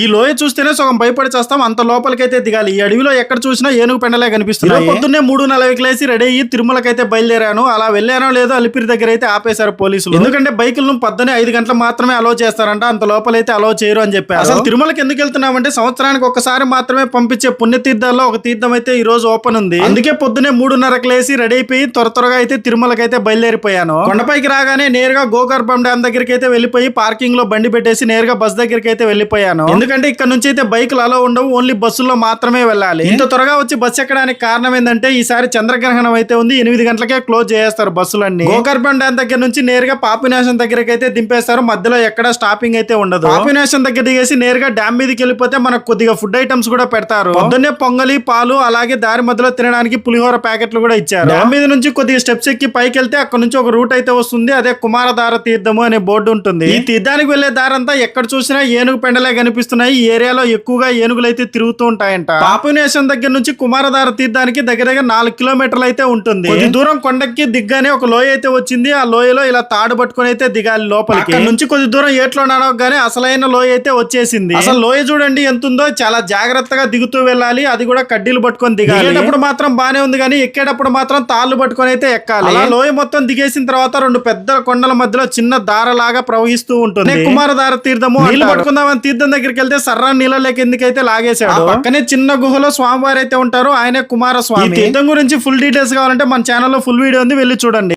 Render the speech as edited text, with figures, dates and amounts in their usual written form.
ఈ లోయ చూస్తేనే సగం భయపడి చేస్తాం, అంత లోపలికైతే దిగాలి. ఈ అడవిలో ఎక్కడ చూసినా ఏనుగు పెండలే కనిపిస్తున్నాయి. పొద్దున్నే 3:40కి లేసి రెడీ అయ్యి తిరుమలకైతే బయలుదేరాను. అలా వెళ్ళానో లేదో అలిపిరి దగ్గర అయితే ఆపేశారు పోలీసులు. ఎందుకంటే బైకులను పొద్దున్నే 5 గంటలు మాత్రమే అలో చేస్తారంట, అంత లోపలైతే అలో చేయరు అని చెప్పారు. అసలు తిరుమలకి ఎందుకు వెళ్తున్నామంటే సంవత్సరానికి ఒక్కసారి మాత్రమే పంపించే పుణ్యతీర్థాల్లో ఒక తీర్థం అయితే ఈ రోజు ఓపెన్ ఉంది. అందుకే పొద్దున్నే 3:30కి లేసి రెడీ అయిపోయి త్వరగా అయితే తిరుమలకైతే బయలుదేరిపోయాను. కొండపైకి రాగానే నేరుగా గోకర్భం డ్యామ్ దగ్గరికి అయితే వెళ్ళిపోయి పార్కింగ్ లో బండి పెట్టేసి నేరుగా బస్ దగ్గరికి అయితే వెళ్ళిపోయాను. ఎందుకంటే ఇక్కడ నుంచి అయితే బైకులు అలో ఉండవు, ఓన్లీ బస్సుల్లో మాత్రమే వెళ్ళాలి. ఇంత త్వరగా వచ్చి బస్సు ఎక్కడానికి కారణం ఏంటంటే ఈసారి చంద్రగ్రహణం అయితే ఉంది. 8 గంటలకే క్లోజ్ చేస్తారు బస్సులన్నీ. గోకర్భం డ్యామ్ దగ్గర నుంచి నేరుగా పాపినేషన్ దగ్గరికి అయితే దింపేస్తారు. మధ్యలో ఎక్కడ స్టాపింగ్ అయితే ఉండదు. పాపినేషన్ దగ్గర దిగేసి నేరుగా డ్యామ్ మీదకి వెళ్ళిపోతే మనకు కొద్దిగా ఫుడ్ ఐటమ్స్ కూడా పెడతారు. పొద్దున్నే పొంగలి, పాలు, అలాగే దారి మధ్యలో తినడానికి పులిహోర ప్యాకెట్లు కూడా ఇచ్చారు. డ్యామ్ మీద నుంచి కొద్దిగా స్టెప్స్ ఎక్కి పైకి వెళ్తే అక్కడ నుంచి ఒక రూట్ అయితే వస్తుంది. అదే కుమారధార తీర్థము అనే బోర్డు ఉంటుంది. ఈ తీర్థానికి వెళ్లే దారంతా ఎక్కడ చూసినా ఏనుగు పెండలే కనిపిస్తున్నాయి. ఈ ఏరియాలో ఎక్కువగా ఏనుగులు అయితే తిరుగుతూ ఉంటాయంట. పాపినేషన్ దగ్గర నుంచి కుమారధార తీర్థానికి దగ్గర 4 కిలోమీటర్లు అయితే ఉంటుంది. కొద్ది దూరం కొండకి దిగ్గానే ఒక లోయ అయితే వచ్చింది. ఆ లోయలో ఇలా తాడు పట్టుకుని అయితే దిగాలి లోపలికి. అక్కడ నుంచి కొద్ది దూరం ఏట్లో నడవగానే అసలైన లోయ అయితే వచ్చేసింది. అసలు లోయ చూడండి ఎంత ఉందో, చాలా జాగ్రత్తగా దిగుతూ వెళ్ళాలి. అది కూడా కడ్డీలు పట్టుకొని దిగాలి. దిగేటప్పుడు మాత్రం బానే ఉంది కానీ ఎక్కేటప్పుడు మాత్రం తాళ్ళు పట్టుకొని అయితే ఎక్కాలి. అలా లోయ మొత్తం దిగేసిన తర్వాత 2 పెద్ద కొండల మధ్యలో చిన్న దార లాగా ప్రవహిస్తూ ఉంటుంది. కుమారధార తీర్థము. నీళ్లు పట్టుకుందామని తీర్థం దగ్గరికి వెళ్తే సర్రా నీళ్ళకి ఎందుకైతే లాగేశాడు. పక్కనే చిన్న గుహలో స్వామివారు అయితే ఉంటారు, ఆయనే కుమారస్వామి. ఈ తీర్థం గురించి ఫుల్ డీటెయిల్స్ కావాలంటే మన ఛానల్లో ఫుల్ వీడియో ఉంది, వెళ్ళి చూడండి.